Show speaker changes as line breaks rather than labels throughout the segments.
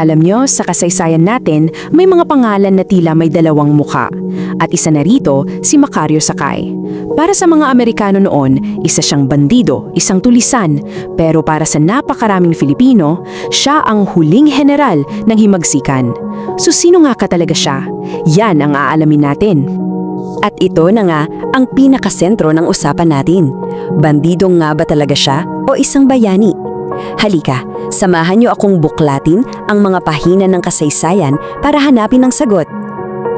Alam nyo, sa kasaysayan natin, may mga pangalan na tila may dalawang muka. At isa na rito, si Macario Sakay. Para sa mga Amerikano noon, isa siyang bandido, isang tulisan. Pero para sa napakaraming Filipino, siya ang huling general ng himagsikan. So sino nga ka talaga siya? Yan ang aalamin natin.
At ito na nga ang pinakasentro ng usapan natin. Bandido nga ba talaga siya o isang bayani? Halika, samahan niyo akong buklatin ang mga pahina ng kasaysayan para hanapin ang sagot.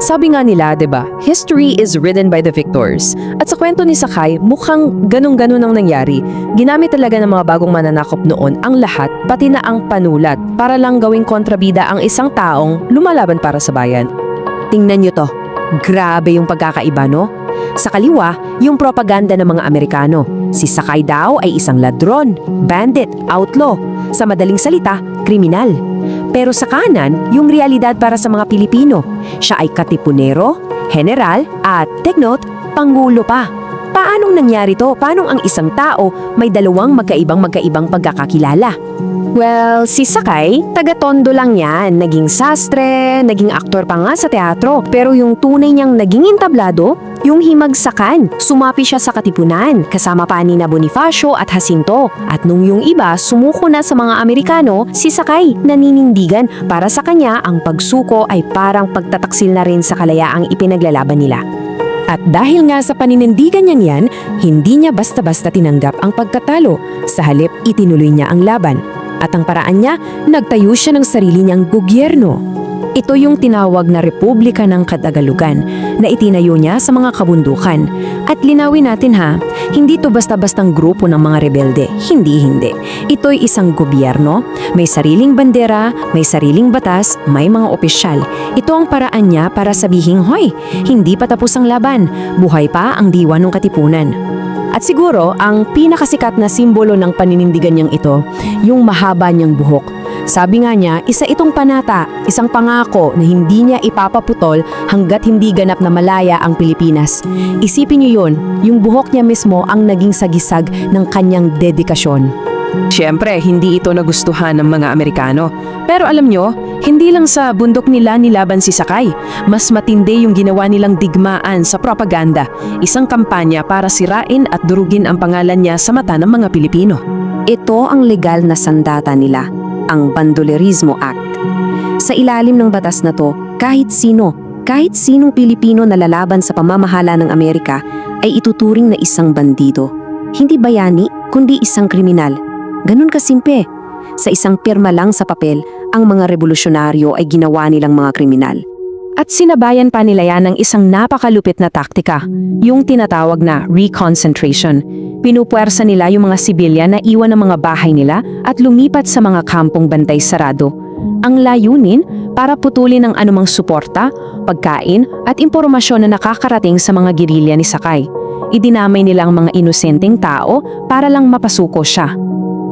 Sabi nga nila, 'di ba? History is written by the victors. At sa kwento ni Sakay, mukhang ganun-ganun ang nangyari. Ginamit talaga ng mga bagong mananakop noon ang lahat, pati na ang panulat, para lang gawing kontrabida ang isang taong lumalaban para sa bayan.
Tingnan niyo to.
Grabe yung pagkakaiba, no? Sa kaliwa, yung propaganda ng mga Amerikano. Si Sakay daw ay isang ladron, bandit, outlaw. Sa madaling salita, kriminal. Pero sa kanan, yung realidad para sa mga Pilipino. Siya ay katipunero, general, at take note, pangulo pa. Paanong nangyari to? Paanong ang isang tao may dalawang magkaibang pagkakakilala? Well, si Sakay, taga-Tondo lang yan. Naging sastre, naging aktor pa nga sa teatro. Pero yung tunay niyang naging entablado, yung himagsakan. Sumapi siya sa katipunan, kasama pa ni na Bonifacio at Jacinto. At nung yung iba sumuko na sa mga Amerikano, si Sakay naninindigan. Para sa kanya, ang pagsuko ay parang pagtataksil na rin sa kalayaang ipinaglalaban nila. At dahil nga sa paninindigan niyang yan, hindi niya basta-basta tinanggap ang pagkatalo. Sa halip, itinuloy niya ang laban. At ang paraan niya, nagtayo siya ng sarili niyang gobyerno. Ito yung tinawag na Republika ng Katagalugan na itinayo niya sa mga kabundukan. At linawin natin ha, hindi to basta-bastang grupo ng mga rebelde. Hindi. Ito'y isang gobyerno, may sariling bandera, may sariling batas, may mga opisyal. Ito ang paraan niya para sabihing, hoy, hindi pa tapos ang laban, buhay pa ang diwa ng katipunan. At siguro, ang pinakasikat na simbolo ng paninindigan niyang ito, yung mahaba niyang buhok. Sabi nga niya, isa itong panata, isang pangako na hindi niya ipapaputol hanggat hindi ganap na malaya ang Pilipinas. Isipin niyo yun, yung buhok niya mismo ang naging sagisag ng kanyang dedikasyon. Siyempre, hindi ito nagustuhan ng mga Amerikano. Pero alam nyo, hindi lang sa bundok nila nilaban si Sakay. Mas matindi yung ginawa nilang digmaan sa propaganda. Isang kampanya para sirain at durugin ang pangalan niya sa mata ng mga Pilipino.
Ito ang legal na sandata nila, ang Bandolerismo Act. Sa ilalim ng batas na to, kahit sinong Pilipino na lalaban sa pamamahala ng Amerika ay ituturing na isang bandido. Hindi bayani, kundi isang kriminal. Ganun kasimple. Sa isang pirma lang sa papel, ang mga revolusyonaryo ay ginawa nilang mga kriminal.
At sinabayan pa nila yan ng isang napakalupit na taktika, yung tinatawag na reconcentration. Pinupuwersa nila yung mga sibilyan na iwan ng mga bahay nila at lumipat sa mga kampong bantay sarado. Ang layunin para putulin ang anumang suporta, pagkain at impormasyon na nakakarating sa mga gerilya ni Sakay. Idinamay nila ang mga inosenteng tao para lang mapasuko siya.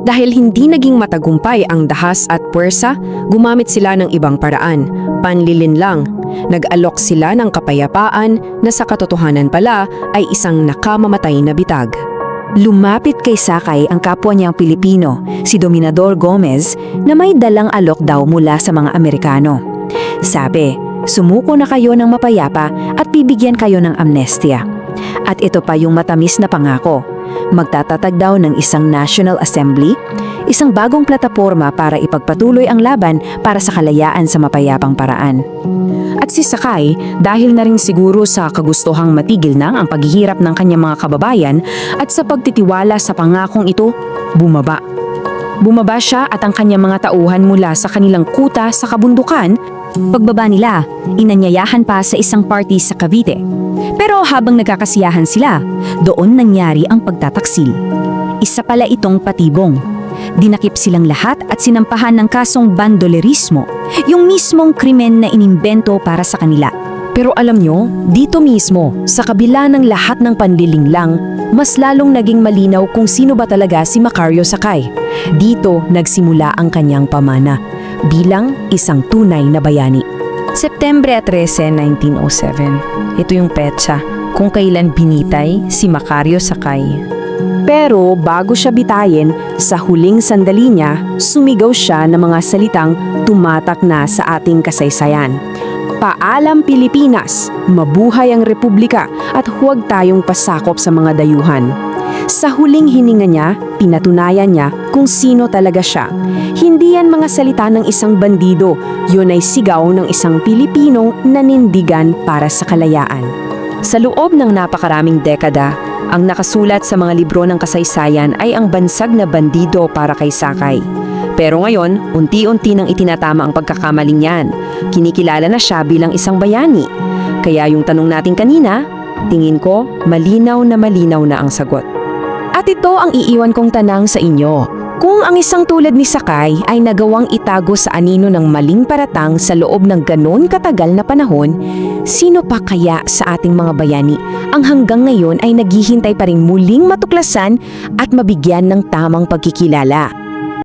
Dahil hindi naging matagumpay ang dahas at puwersa, gumamit sila ng ibang paraan, panlilin lang. Nag-alok sila ng kapayapaan na sa katotohanan pala ay isang nakamamatay na bitag.
Lumapit kay Sakay ang kapwa niyang Pilipino, si Dominador Gomez, na may dalang alok daw mula sa mga Amerikano. Sabi, sumuko na kayo ng mapayapa at bibigyan kayo ng amnestia. At ito pa yung matamis na pangako. Magtatatag daw ng isang National Assembly, isang bagong plataporma para ipagpatuloy ang laban para sa kalayaan sa mapayapang paraan. At si Sakay, dahil na rin siguro sa kagustuhang matigil na ang paghihirap ng kanyang mga kababayan at sa pagtitiwala sa pangakong ito, bumaba. Bumaba siya at ang kanyang mga tauhan mula sa kanilang kuta sa kabundukan. Pagbaba nila, inanyayahan pa sa isang party sa Cavite. Pero habang nagkakasiyahan sila, doon nangyari ang pagtataksil. Isa pala itong patibong. Dinakip silang lahat at sinampahan ng kasong bandolerismo, yung mismong krimen na inimbento para sa kanila. Pero alam nyo, dito mismo, sa kabila ng lahat ng panlilinglang, mas lalong naging malinaw kung sino ba talaga si Macario Sakay. Dito nagsimula ang kanyang pamana, bilang isang tunay na bayani. Setyembre 13, 1907. Ito yung petsa kung kailan binitay si Macario Sakay.
Pero bago siya bitayin, sa huling sandali niya, sumigaw siya ng mga salitang tumatak na sa ating kasaysayan. Paalam Pilipinas, mabuhay ang Republika at huwag tayong pasakop sa mga dayuhan. Sa huling hininga niya, pinatunayan niya kung sino talaga siya. Hindi yan mga salita ng isang bandido, yun ay sigaw ng isang Pilipinong nanindigan para sa kalayaan. Sa loob ng napakaraming dekada, ang nakasulat sa mga libro ng kasaysayan ay ang bansag na bandido para kay Sakay. Pero ngayon, unti-unti nang itinatama ang pagkakamaling yan. Kinikilala na siya bilang isang bayani. Kaya yung tanong natin kanina, tingin ko malinaw na ang sagot. At ito ang iiwan kong tanang sa inyo. Kung ang isang tulad ni Sakay ay nagawang itago sa anino ng maling paratang sa loob ng ganon katagal na panahon, sino pa kaya sa ating mga bayani ang hanggang ngayon ay naghihintay pa ring muling matuklasan at mabigyan ng tamang pagkikilala?